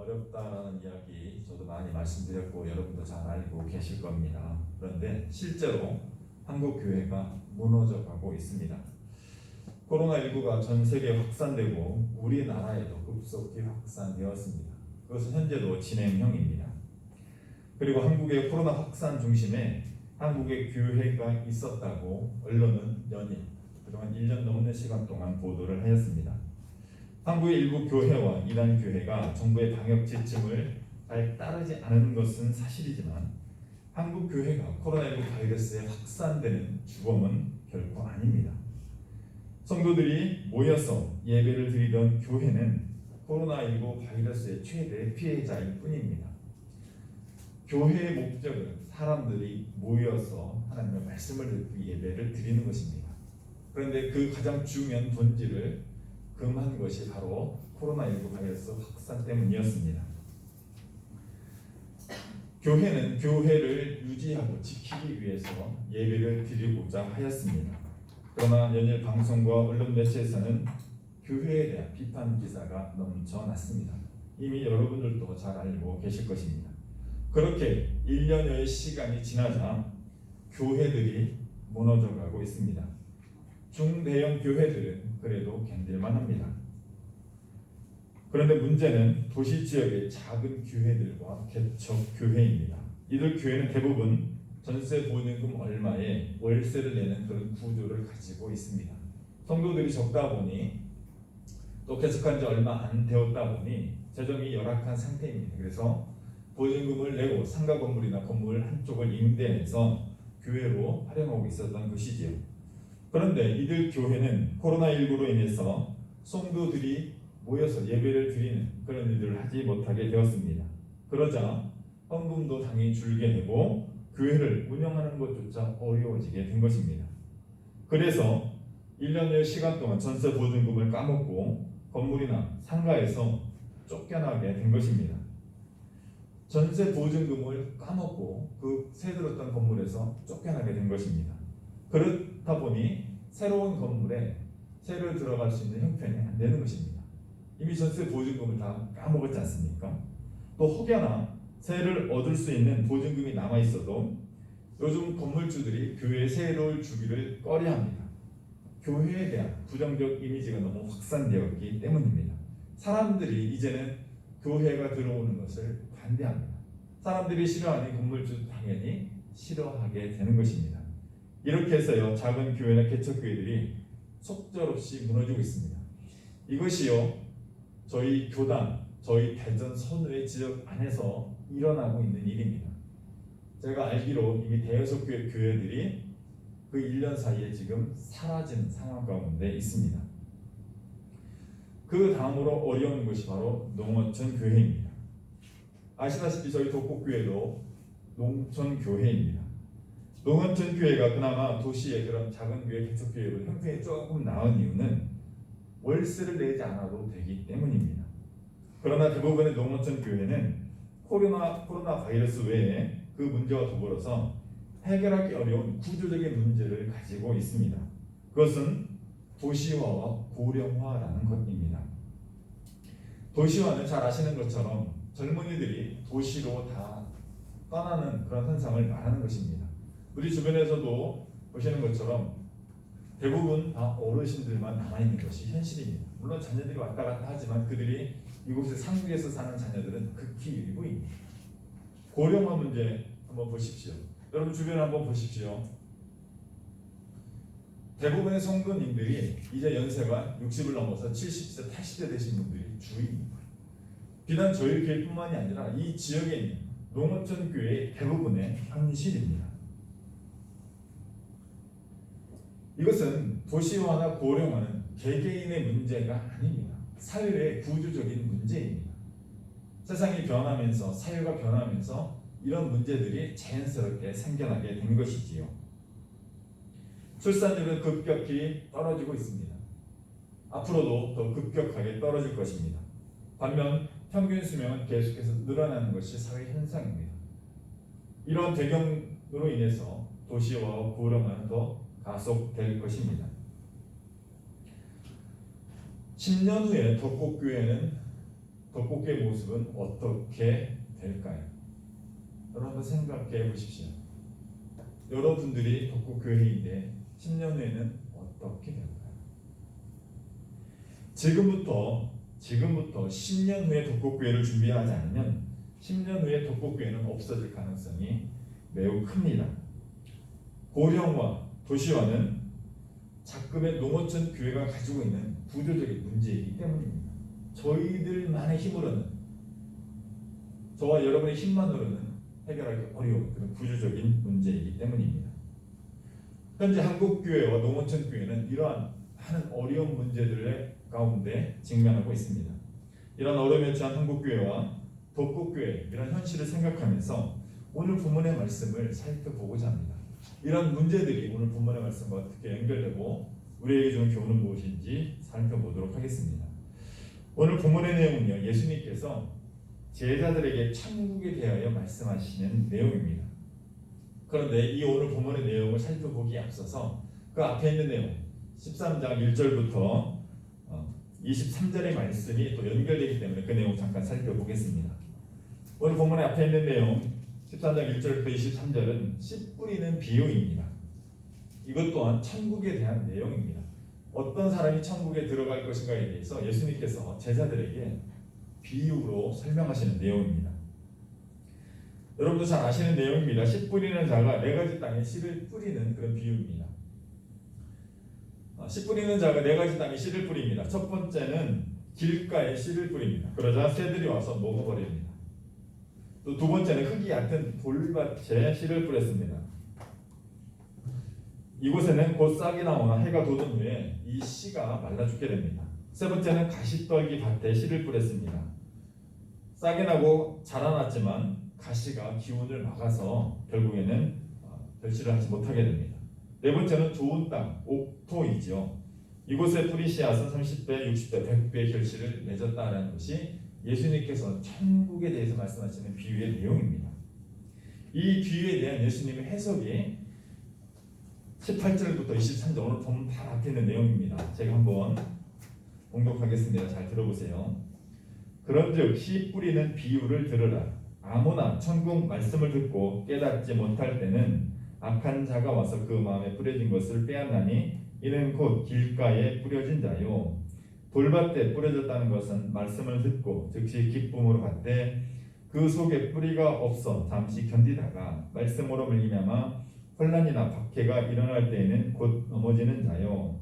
어렵다라는 이야기 저도 많이 말씀드렸고 여러분도 잘 알고 계실 겁니다. 그런데 실제로 한국 교회가 무너져가고 있습니다. 코로나19가 전 세계에 확산되고 우리나라에도 급속히 확산되었습니다. 그것은 현재도 진행형입니다. 그리고 한국의 코로나 확산 중심에 한국의 교회가 있었다고 언론은 연일 그동안 1년 넘는 시간 동안 보도를 하였습니다. 한국의 일부 교회와 이단 교회가 정부의 방역 지침을 잘 따르지 않은 것은 사실이지만 한국 교회가 코로나19 바이러스에 확산되는 주범은 결코 아닙니다. 성도들이 모여서 예배를 드리던 교회는 코로나19 바이러스의 최대 피해자일 뿐입니다. 교회의 목적은 사람들이 모여서 하나님의 말씀을 듣고 예배를 드리는 것입니다. 그런데 그 가장 중요한 본질을 금한 것이 바로 코로나19 바이러스 확산 때문이었습니다. 교회는 교회를 유지하고 지키기 위해서 예배를 드리고자 하였습니다. 그러나 연일 방송과 언론 매체에서는 교회에 대한 비판 기사가 넘쳐났습니다. 이미 여러분들도 잘 알고 계실 것입니다. 그렇게 1년여의 시간이 지나자 교회들이 무너져가고 있습니다. 중대형 교회들은 그래도 견딜만 합니다. 그런데 문제는 도시 지역의 작은 교회들과 개척 교회입니다. 이들 교회는 대부분 전세 보증금 얼마에 월세를 내는 그런 구조를 가지고 있습니다. 성도들이 적다 보니 또 개척한 지 얼마 안 되었다 보니 재정이 열악한 상태입니다. 그래서 보증금을 내고 상가 건물이나 건물 한쪽을 임대해서 교회로 활용하고 있었던 것이지요. 그런데 이들 교회는 코로나19로 인해서 성도들이 모여서 예배를 드리는 그런 일들을 하지 못하게 되었습니다. 그러자 헌금도 당연히 줄게 되고 교회를 운영하는 것조차 어려워지게 된 것입니다. 그래서 1년의 시간 동안 전세 보증금을 까먹고 건물이나 상가에서 쫓겨나게 된 것입니다. 전세 보증금을 까먹고 그 새 들었던 건물에서 쫓겨나게 된 것입니다. 그렇다 보니 새로운 건물에 새를 들어갈 수 있는 형편이 안 되는 것입니다. 이미 전세 보증금을 다 까먹었지 않습니까? 또 혹여나 세를 얻을 수 있는 보증금이 남아 있어도 요즘 건물주들이 교회에 세를 주기를 꺼려합니다. 교회에 대한 부정적 이미지가 너무 확산되었기 때문입니다. 사람들이 이제는 교회가 들어오는 것을 반대합니다. 사람들이 싫어하는 건물주 당연히 싫어하게 되는 것입니다. 이렇게 해서요 작은 교회나 개척교회들이 속절없이 무너지고 있습니다. 이것이요 저희 교단, 저희 대전 선후의 지역 안에서 일어나고 있는 일입니다. 제가 알기로 이미 대여섯 교회들이 그 1년 사이에 지금 사라지는 상황 가운데 있습니다. 그 다음으로 어려운 것이 바로 농어촌 교회입니다. 아시다시피 저희 독곡교회도 농촌 교회입니다. 농어촌 교회가 그나마 도시의 그런 작은 교회, 개척교회로 형편이 조금 나은 이유는 월세를 내지 않아도 되기 때문입니다. 그러나 대부분의 농어촌 교회는 코로나 바이러스 외에 그 문제와 더불어서 해결하기 어려운 구조적인 문제를 가지고 있습니다. 그것은 도시화와 고령화라는 것입니다. 도시화는 잘 아시는 것처럼 젊은이들이 도시로 다 떠나는 그런 현상을 말하는 것입니다. 우리 주변에서도 보시는 것처럼 대부분 다 어르신들만 남아있는 것이 현실입니다. 물론 자녀들이 왔다 갔다 하지만 그들이 이곳에 상국에서 사는 자녀들은 극히 일부입니다. 고령화 문제 한번 보십시오. 여러분 주변에 한번 보십시오. 대부분의 성도님들이 이제 연세가 60을 넘어서 70세, 80세 되신 분들이 주입니다. 비단 저희 교회뿐만이 아니라 이 지역에 있는 농어촌 교회의 대부분의 현실입니다. 이것은 도시화나 고령화는 개개인의 문제가 아닙니다. 사회의 구조적인 문제입니다. 세상이 변하면서 사회가 변하면서 이런 문제들이 자연스럽게 생겨나게 된 것이지요. 출산율은 급격히 떨어지고 있습니다. 앞으로도 더 급격하게 떨어질 것입니다. 반면 평균 수명은 계속해서 늘어나는 것이 사회 현상입니다. 이런 배경으로 인해서 도시화와 고령화는 더 가속될 것입니다. 10년 후에 덕곡교회는 덕곡교의 모습은 어떻게 될까요? 여러분 한번 생각해 보십시오. 여러분들이 덕곡교회인데 10년 후에는 어떻게 될까요? 지금부터 10년 후에 덕곡교회를 준비하지 않으면 10년 후에 덕곡교회는 없어질 가능성이 매우 큽니다. 고령화, 도시화는 작금의 농어촌 교회가 가지고 있는 구조적인 문제이기 때문입니다. 저희들만의 힘으로는, 저와 여러분의 힘만으로는 해결하기 어려운 그런 구조적인 문제이기 때문입니다. 현재 한국교회와 농어촌교회는 이러한 많은 어려운 문제들의 가운데 직면하고 있습니다. 이런 어려움에 처한 한국교회와 덕곡교회 이런 현실을 생각하면서 오늘 본문의 말씀을 살펴보고자 합니다. 이런 문제들이 오늘 본문의 말씀과 어떻게 연결되고 우리에게 주는 교훈은 무엇인지 살펴보도록 하겠습니다. 오늘 본문의 내용은요, 예수님께서 제자들에게 천국에 대하여 말씀하시는 내용입니다. 그런데 이 오늘 본문의 내용을 살펴보기에 앞서서 그 앞에 있는 내용 13장 1절부터 23절의 말씀이 또 연결되기 때문에 그 내용 잠깐 살펴보겠습니다. 오늘 본문의 앞에 있는 내용 13장 1절부터 23절은 씨 뿌리는 비유입니다. 이것 또한 천국에 대한 내용입니다. 어떤 사람이 천국에 들어갈 것인가에 대해서 예수님께서 제자들에게 비유로 설명하시는 내용입니다. 여러분도 잘 아시는 내용입니다. 씨 뿌리는 자가 네 가지 땅에 씨를 뿌리는 그런 비유입니다. 씨 뿌리는 자가 네 가지 땅에 씨를 뿌립니다. 첫 번째는 길가에 씨를 뿌립니다. 그러자 새들이 와서 먹어버립니다. 또 두 번째는 흙이 얕은 돌밭에 씨를 뿌렸습니다. 이곳에는 곧 싹이 나오나 해가 돋은 후에 이 씨가 말라 죽게 됩니다. 세 번째는 가시떨기 밭에 씨를 뿌렸습니다. 싹이 나고 자라났지만 가시가 기운을 막아서 결국에는 결실을 하지 못하게 됩니다. 네 번째는 좋은 땅, 옥토이죠. 이곳에 뿌리 씨앗은 30배, 60배, 100배의 결실을 맺었다라는 것이 예수님께서 천국에 대해서 말씀하시는 비유의 내용입니다. 이 비유에 대한 예수님의 해석이 18절부터 23절 오늘 보면 바로 앞에 있는 내용입니다. 제가 한번 봉독하겠습니다. 잘 들어보세요. 그런즉 씨 뿌리는 비유를 들으라. 아무나 천국 말씀을 듣고 깨닫지 못할 때는 악한 자가 와서 그 마음에 뿌려진 것을 빼앗나니 이는 곧 길가에 뿌려진 자요. 돌밭에 뿌려졌다는 것은 말씀을 듣고 즉시 기쁨으로 받되 그 속에 뿌리가 없어 잠시 견디다가 말씀으로 말미암아 혼란이나 박해가 일어날 때에는 곧 넘어지는 자요.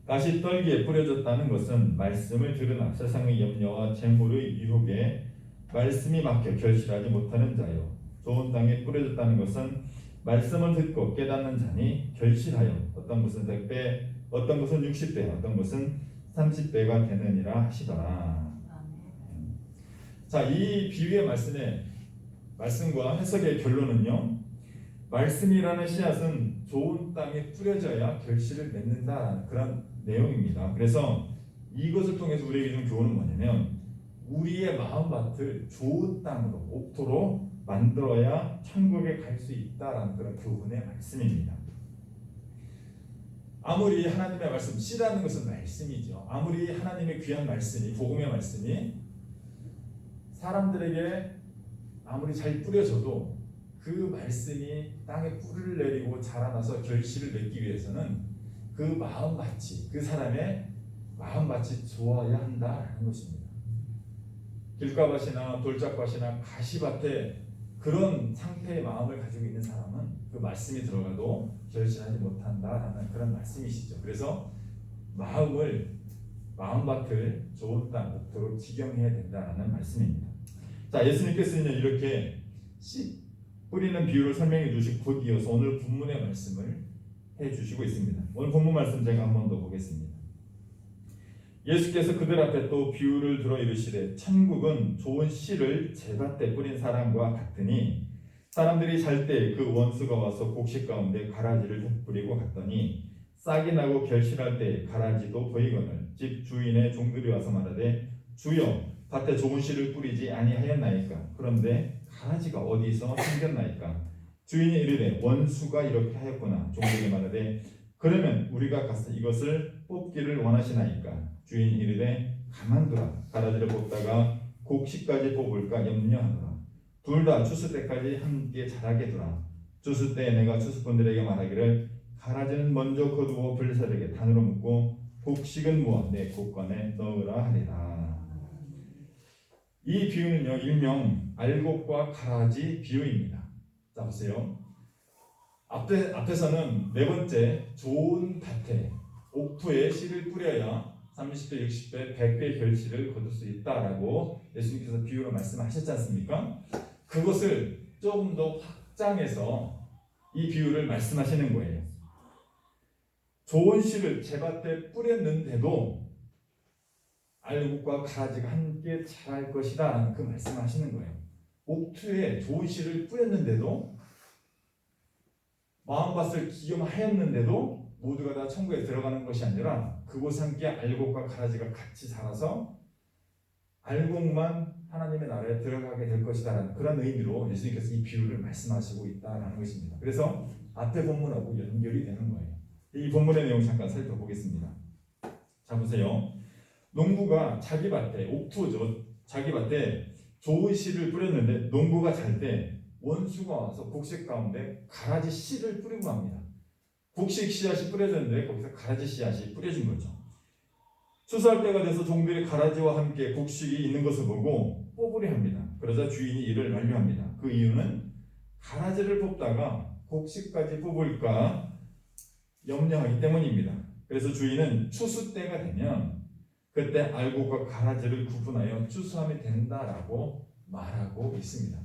가시떨기에 뿌려졌다는 것은 말씀을 들으나 세상의 염려와 재물의 유혹에 말씀이 막혀 결실하지 못하는 자요. 좋은 땅에 뿌려졌다는 것은 말씀을 듣고 깨닫는 자니 결실하여 어떤 것은 100배, 어떤 것은 60배, 어떤 것은 30배가 되느니라 하시더라. 자, 이 비유의 말씀과 해석의 결론은요, 말씀이라는 씨앗은 좋은 땅에 뿌려져야 결실을 맺는다라는 그런 내용입니다. 그래서 이것을 통해서 우리에게 주는 교훈은 뭐냐면 우리의 마음밭을 좋은 땅으로, 옥토로 만들어야 천국에 갈 수 있다라는 그런 교훈의 말씀입니다. 아무리 하나님의 말씀, 씨라는 것은 말씀이죠. 아무리 하나님의 귀한 말씀이, 복음의 말씀이 사람들에게 아무리 잘 뿌려져도 그 말씀이 땅에 뿌리를 내리고 자라나서 결실을 맺기 위해서는 그 마음밭이, 그 사람의 마음밭이 좋아야 한다라는 것입니다. 길가밭이나 돌짝밭이나 가시밭에 그런 상태의 마음을 가지고 있는 사람은 그 말씀이 들어가도 결실하지 못한다라는 그런 말씀이시죠. 그래서 마음밭을 좋은 땅, 옥토로 지경해야 된다라는 말씀입니다. 자, 예수님께서는 이렇게 씨 뿌리는 비유를 설명해 주시고 곧 이어서 오늘 본문의 말씀을 해 주시고 있습니다. 오늘 본문 말씀 제가 한 번 더 보겠습니다. 예수께서 그들 앞에 또 비유를 들어 이르시되 천국은 좋은 씨를 제밭에 뿌린 사람과 같으니 사람들이 잘 때 그 원수가 와서 곡식 가운데 가라지를 뿌리고 갔더니 싹이 나고 결실할 때 가라지도 보이거늘 집 주인의 종들이 와서 말하되 주여 밭에 좋은 씨를 뿌리지 아니하였나이까. 그런데 가라지가 어디서 생겼나이까. 주인이 이르되 원수가 이렇게 하였구나. 종들이 말하되 그러면 우리가 가서 이것을 뽑기를 원하시나이까. 주인이 이르되 가만두라. 가라지를 뽑다가 곡식까지 뽑을까 염려하노라. 둘 다 추수 때까지 함께 자라게 두라. 추수 때 내가 추수꾼들에게 말하기를 가라지는 먼저 거두어 불사르게 단으로 묶고 곡식은 모아 내 곡간에 넣으라 하리라. 이 비유는요 일명 알곡과 가라지 비유입니다. 자 보세요. 앞에서는 네 번째 좋은 밭에 옥토에 씨를 뿌려야 30배, 60배, 100배의 결실을 거둘 수 있다라고 예수님께서 비유로 말씀하셨지 않습니까? 그것을 조금 더 확장해서 이 비유를 말씀하시는 거예요. 좋은 씨를 제 밭에 뿌렸는데도 알곡과 가라지가 함께 자랄 것이다 그 말씀을 하시는 거예요. 옥토에 좋은 씨를 뿌렸는데도 마음밭을 기경하였는데도 모두가 다 천국에 들어가는 것이 아니라 그곳 함께 알곡과 가라지가 같이 자라서 알곡만 하나님의 나라에 들어가게 될 것이다라는 그런 의미로 예수님께서 이 비유를 말씀하시고 있다라는 것입니다. 그래서 앞에 본문하고 연결이 되는 거예요. 이 본문의 내용 잠깐 살펴보겠습니다. 자 보세요. 농부가 자기 밭에 옥토죠. 자기 밭에 좋은 씨를 뿌렸는데 농부가 잘 때 원수가 와서 곡식 가운데 가라지 씨를 뿌리고 합니다. 곡식 씨앗이 뿌려졌는데 거기서 가라지 씨앗이 뿌려진 거죠. 추수할 때가 돼서 종들이 가라지와 함께 곡식이 있는 것을 보고 뽑으려 합니다. 그러자 주인이 이를 만류합니다. 그 이유는 가라지를 뽑다가 곡식까지 뽑을까 염려하기 때문입니다. 그래서 주인은 추수 때가 되면 그때 알곡과 가라지를 구분하여 추수하면 된다라고 말하고 있습니다.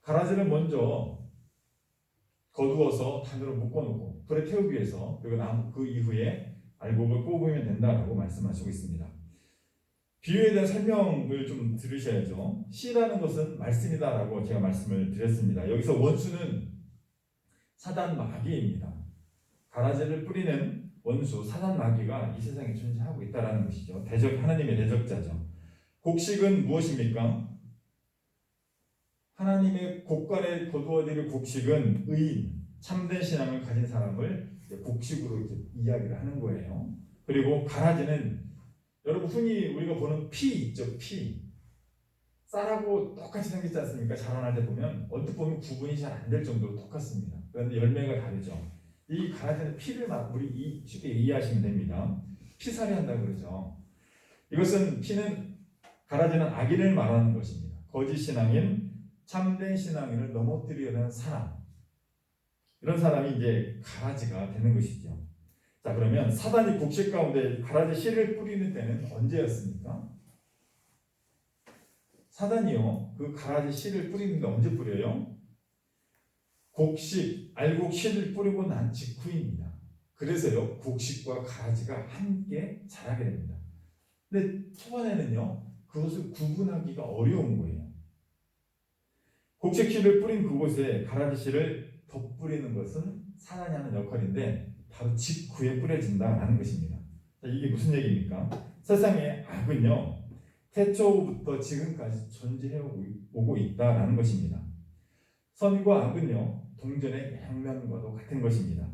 가라지를 먼저 거두어서 단으로 묶어놓고 불에 태우기 위해서 그리고 그 이후에 알곡을 뽑으면 된다라고 말씀하시고 있습니다. 비유에 대한 설명을 좀 들으셔야죠. 씨라는 것은 말씀이다라고 제가 말씀을 드렸습니다. 여기서 원수는 사단 마귀입니다. 가라지를 뿌리는 원수 사단 마귀가 이 세상에 존재하고 있다라는 것이죠. 하나님의 대적자죠. 곡식은 무엇입니까? 하나님의 곡간에 거두어드릴 곡식은 의인, 참된 신앙을 가진 사람을 곡식으로 이렇게 이야기를 하는 거예요. 그리고 가라지는 여러분 흔히 우리가 보는 피 있죠, 피. 쌀하고 똑같이 생겼지 않습니까? 자라날 때 보면 언뜻 보면 구분이 잘 안 될 정도로 똑같습니다. 그런데 열매가 다르죠. 이 가라지는 피를 우리 쉽게 이해하시면 됩니다. 피살이 한다고 그러죠. 이것은 피는 가라지는 악인을 말하는 것입니다. 거짓 신앙인 참된 신앙인을 넘어뜨리려는 사람, 이런 사람이 이제 가라지가 되는 것이죠. 자 그러면 사단이 곡식 가운데 가라지 씨를 뿌리는 때는 언제였습니까? 사단이요 그 가라지 씨를 뿌리는데 언제 뿌려요? 곡식, 알곡 씨를 뿌리고 난 직후입니다. 그래서요 곡식과 가라지가 함께 자라게 됩니다. 근데 초반에는요 그것을 구분하기가 어려운 거예요. 곡식 씨를 뿌린 그곳에 가라지 씨를 덧뿌리는 것은 사단이 하는 역할인데 바로 직후에 뿌려진다라는 것입니다. 자, 이게 무슨 얘기입니까? 세상의 악은요 태초부터 지금까지 존재해오고 있다라는 것입니다. 선과 악은요 동전의 양면과도 같은 것입니다.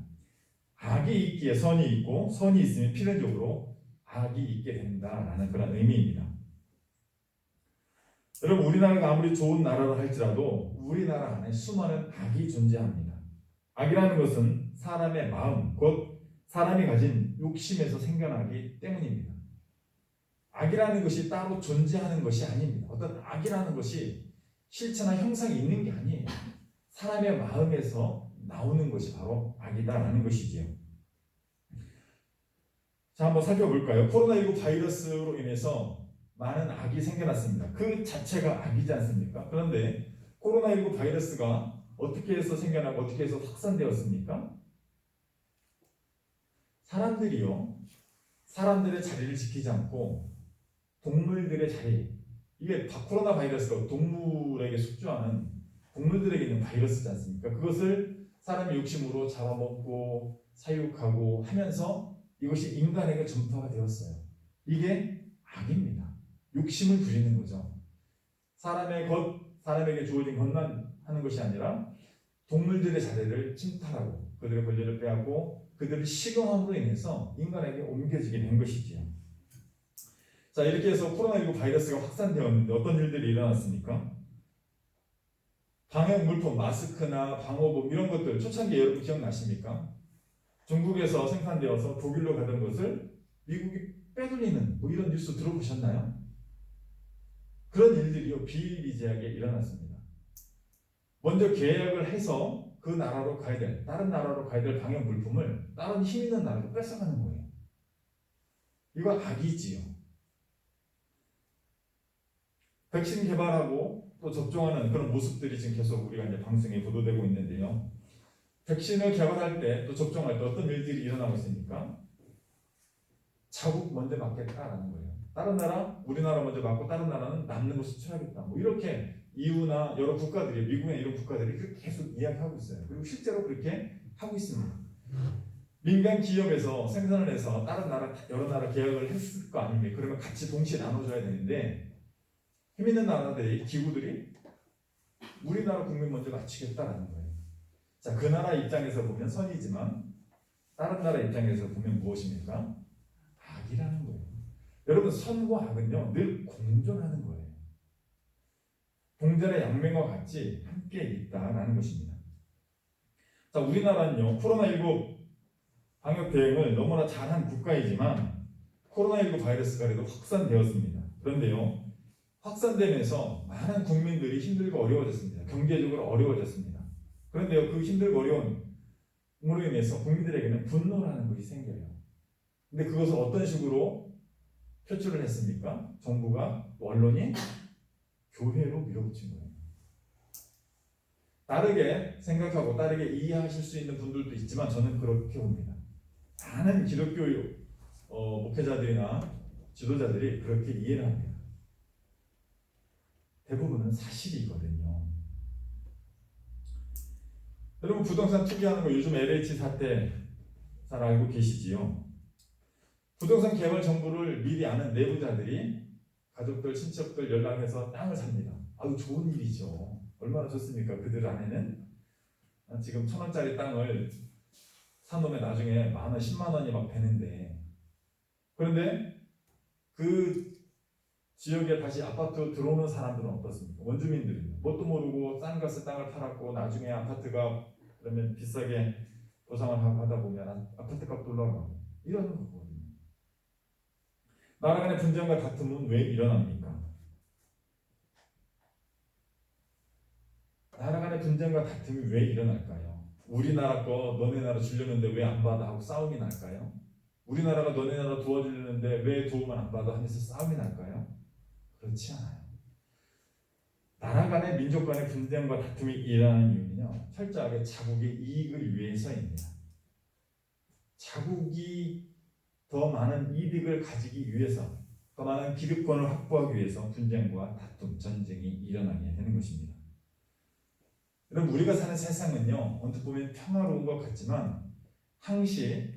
악이 있기에 선이 있고 선이 있으면 필연적으로 악이 있게 된다라는 그런 의미입니다. 여러분 우리나라가 아무리 좋은 나라라 할지라도 우리나라 안에 수많은 악이 존재합니다. 악이라는 것은 사람의 마음, 곧 사람이 가진 욕심에서 생겨나기 때문입니다. 악이라는 것이 따로 존재하는 것이 아닙니다. 어떤 악이라는 것이 실체나 형상이 있는 게 아니에요. 사람의 마음에서 나오는 것이 바로 악이다라는 것이지요. 자 한번 살펴볼까요? 코로나19 바이러스로 인해서 많은 악이 생겨났습니다. 그 자체가 악이지 않습니까? 그런데 코로나19 바이러스가 어떻게 해서 생겨나고 어떻게 해서 확산되었습니까? 사람들이요 사람들의 자리를 지키지 않고 동물들의 자리, 이게 코로나 바이러스가 동물에게 숙주하는 동물들에게 있는 바이러스지 않습니까? 그것을 사람의 욕심으로 잡아먹고 사육하고 하면서 이것이 인간에게 전파가 되었어요. 이게 악입니다. 욕심을 부리는 거죠. 사람에게 주어진 것만 하는 것이 아니라 동물들의 자리를 침탈하고 그들의 권리를 빼앗고 그들을 식용함으로 인해서 인간에게 옮겨지게 된 것이지요. 자, 이렇게 해서 코로나19 바이러스가 확산되었는데 어떤 일들이 일어났습니까? 방역 물품, 마스크나 방호복 이런 것들 초창기 여러분 기억나십니까? 중국에서 생산되어서 독일로 가던 것을 미국이 빼돌리는 뭐 이런 뉴스 들어보셨나요? 그런 일들이요 비일비재하게 일어났습니다. 먼저 계약을 해서 그 나라로 가야 될, 다른 나라로 가야 될 방역 물품을 다른 힘 있는 나라로 뺏어가는 거예요. 이거 악이지요. 백신 개발하고 또 접종하는 그런 모습들이 지금 계속 우리가 이제 방송에 보도되고 있는데요. 백신을 개발할 때 또 접종할 때 어떤 일들이 일어나고 있습니까? 자국 먼저 맞겠다라는 거예요. 다른 나라, 우리나라 먼저 맞고 다른 나라는 남는 거 수출하겠다. 뭐 이렇게 EU나 여러 국가들이, 미국의 이런 국가들이 그렇게 계속 이야기하고 있어요. 그리고 실제로 그렇게 하고 있습니다. 민간 기업에서 생산을 해서 다른 나라, 여러 나라 계약을 했을 거 아닙니까? 그러면 같이 동시에 나눠줘야 되는데 힘 있는 나라들이, 기구들이 우리나라 국민 먼저 맞추겠다라는 거예요. 자, 그 나라 입장에서 보면 선이지만 다른 나라 입장에서 보면 무엇입니까? 악이라는 거예요. 여러분, 선과 악은요 늘 공존하는 거예요. 동전의 양면과 같이 함께 있다라는 것입니다. 자, 우리나라는요 코로나19 방역 대응을 너무나 잘한 국가이지만 코로나19 바이러스가 그래도 확산되었습니다. 그런데요 확산되면서 많은 국민들이 힘들고 어려워졌습니다. 경제적으로 어려워졌습니다. 그런데요 그 힘들고 어려운 으로 인해서 국민들에게는 분노라는 것이 생겨요. 근데 그것을 어떤 식으로 표출을 했습니까? 정부가, 언론이 교회로 밀어붙인 거예요. 다르게 생각하고 다르게 이해하실 수 있는 분들도 있지만 저는 그렇게 봅니다. 많은 기독교 목회자들이나 지도자들이 그렇게 이해를 합니다. 대부분은 사실이거든요. 여러분, 부동산 투기하는 거 요즘 LH 사태 잘 알고 계시지요? 부동산 개발 정보를 미리 아는 내부자들이 가족들, 친척들 연락해서 땅을 삽니다. 아주 좋은 일이죠. 얼마나 좋습니까? 그들 안에는 지금 1,000원짜리 땅을 사놓으면 나중에 만원, 10만 원이 막 되는데, 그런데 그 지역에 다시 아파트 들어오는 사람들은 어떻습니까? 원주민들은 뭣도 모르고 싼 값에 땅을 팔았고 나중에 아파트가 그러면 비싸게 보상을 하다 보면 아파트 값도 올라가고 이러는 거거든요. 나라 간의 분쟁과 다툼은 왜 일어납니까? 나라 간의 분쟁과 다툼이 왜 일어날까요? 우리나라 거 너네 나라 주려는데 왜 안 받아 하고 싸움이 날까요? 우리나라가 너네 나라 도와주려는데 왜 도움을 안 받아 하면서 싸움이 날까요? 그렇지 않아요. 나라 간의 민족 간의 분쟁과 다툼이 일어나는 이유는요 철저하게 자국의 이익을 위해서입니다. 자국이 더 많은 이득을 가지기 위해서, 더 많은 기득권을 확보하기 위해서 분쟁과 다툼, 전쟁이 일어나게 되는 것입니다. 여러분, 우리가 사는 세상은요 언뜻 보면 평화로운 것 같지만 항시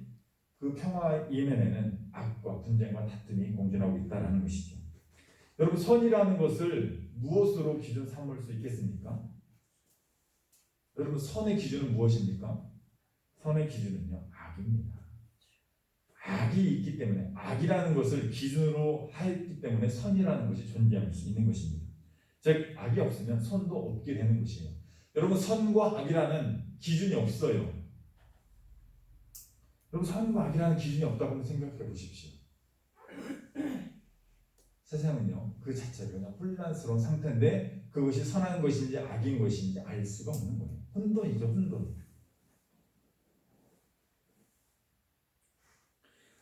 그 평화 이면에는 악과 분쟁과 다툼이 공존하고 있다는 것이죠. 여러분, 선이라는 것을 무엇으로 기준 삼을 수 있겠습니까? 여러분, 선의 기준은 무엇입니까? 선의 기준은요 악입니다. 악이 있기 때문에, 악이라는 것을 기준으로 하였기 때문에 선이라는 것이 존재할 수 있는 것입니다. 즉 악이 없으면 선도 없게 되는 것이에요. 여러분, 선과 악이라는 기준이 없어요. 여러분, 선과 악이라는 기준이 없다고 한번 생각해 보십시오. 세상은요 그 자체가 그냥 혼란스러운 상태인데 그것이 선한 것인지 악인 것인지 알 수가 없는 거예요. 혼돈이죠, 혼돈.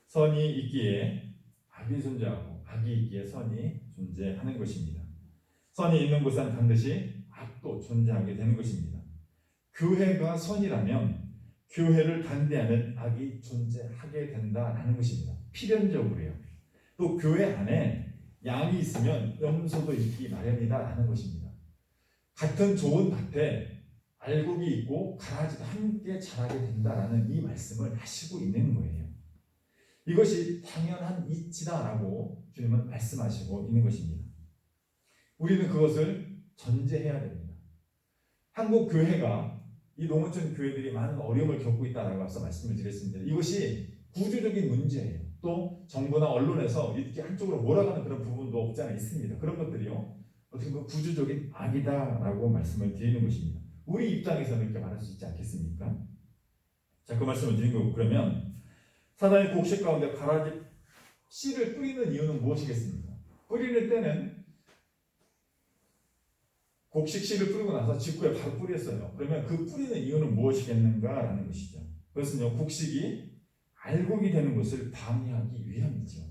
선이 있기에 악이 존재하고 악이 있기에 선이 존재하는 것입니다. 선이 있는 곳은 반드시 악도 존재하게 되는 것입니다. 교회가 선이라면 교회를 반대하는 악이 존재하게 된다는 것입니다. 필연적으로요. 또 교회 안에 양이 있으면 염소도 있기 마련이다라는 것입니다. 같은 좋은 밭에 알곡이 있고 가라지도 함께 자라게 된다라는 이 말씀을 하시고 있는 거예요. 이것이 당연한 이치다라고 주님은 말씀하시고 있는 것입니다. 우리는 그것을 전제해야 됩니다. 한국 교회가 이 농어촌 교회들이 많은 어려움을 겪고 있다라고 앞서 말씀을 드렸습니다. 이것이 구조적인 문제예요. 또 정부나 언론에서 이렇게 한쪽으로 몰아가는 그런 부분도 없지 않아 있습니다. 그런 것들이요, 어떻게 보면 구조적인 악이다라고 말씀을 드리는 것입니다. 우리 입장에서는 이렇게 말할 수 있지 않겠습니까? 자, 그 말씀을 드린 거고, 그러면 사단이 곡식 가운데 가라지 씨를 뿌리는 이유는 무엇이겠습니까? 뿌리는 때는 곡식 씨를 뿌리고 나서 직후에 바로 뿌렸어요. 그러면 그 뿌리는 이유는 무엇이겠는가라는 것이죠. 그것은요, 곡식이 알곡이 되는 것을 방해하기 위함이죠.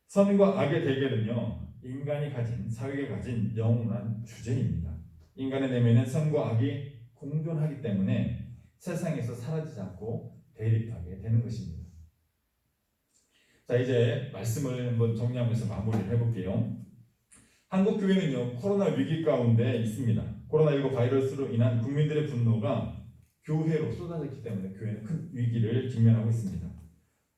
선과 악의 대결은요, 인간이 가진, 사회가 가진 영원한 주제입니다. 인간의 내면은 선과 악이 공존하기 때문에 세상에서 사라지지 않고 대립하게 되는 것입니다. 자, 이제 말씀을 한번 정리하면서 마무리를 해볼게요. 한국 교회는요, 코로나 위기 가운데 있습니다. 코로나19 바이러스로 인한 국민들의 분노가 교회로 쏟아졌기 때문에 교회는 큰 위기를 직면하고 있습니다.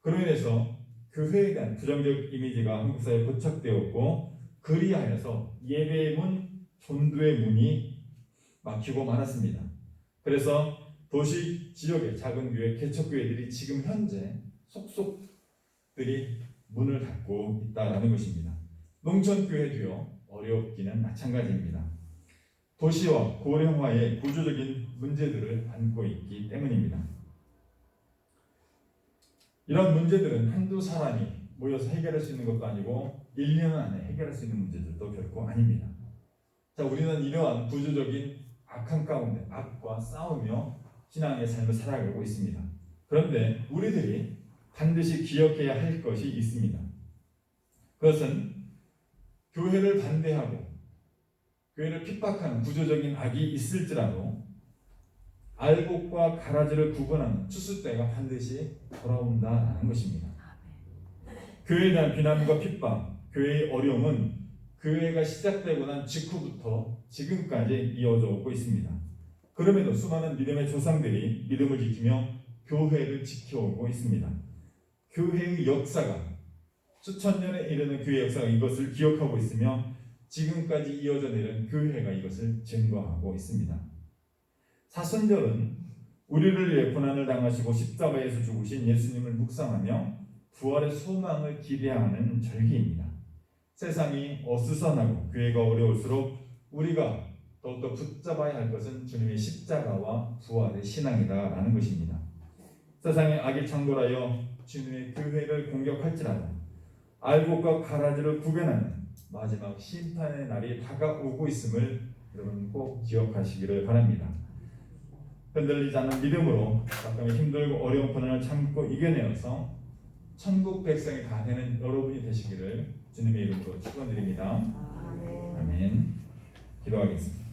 그로 인해서 교회에 대한 부정적 이미지가 한국 사회에 고착되었고, 그리하여서 예배의 문, 전도의 문이 막히고 말았습니다. 그래서 도시 지역의 작은 교회, 개척교회들이 지금 현재 속속들이 문을 닫고 있다는 것입니다. 농촌교회도요, 어렵기는 마찬가지입니다. 도시와 고령화의 구조적인 문제들을 안고 있기 때문입니다. 이런 문제들은 한두 사람이 모여서 해결할 수 있는 것도 아니고 1년 안에 해결할 수 있는 문제들도 결코 아닙니다. 자, 우리는 이러한 구조적인 악한 가운데 악과 싸우며 신앙의 삶을 살아가고 있습니다. 그런데 우리들이 반드시 기억해야 할 것이 있습니다. 그것은 교회를 반대하고 교회를 핍박하는 구조적인 악이 있을지라도 알곡과 가라지를 구분하는 추수 때가 반드시 돌아온다는 것입니다. 교회에 대한 비난과 핍박, 교회의 어려움은 교회가 시작되고 난 직후부터 지금까지 이어져 오고 있습니다. 그럼에도 수많은 믿음의 조상들이 믿음을 지키며 교회를 지켜오고 있습니다. 교회의 역사가 수천 년에 이르는 교회 역사가 이것을 기억하고 있으며 지금까지 이어져 내린 교회가 이것을 증거하고 있습니다. 사순절은 우리를 위해 고난을 당하시고 십자가에서 죽으신 예수님을 묵상하며 부활의 소망을 기대하는 절기입니다. 세상이 어수선하고 교회가 어려울수록 우리가 더욱더 붙잡아야 할 것은 주님의 십자가와 부활의 신앙이다라는 것입니다. 세상의 악이 창궐하여 주님의 교회를 공격할지라도 알곡과 가라지를 구별하는 마지막 심판의 날이 다가오고 있음을 여러분 꼭 기억하시기를 바랍니다. 흔들리지 않는 믿음으로 가끔의 힘들고 어려운 고난을 참고 이겨내어서 천국 백성이 다 되는 여러분이 되시기를 주님의 이름으로 축원드립니다. 아멘. 기도하겠습니다.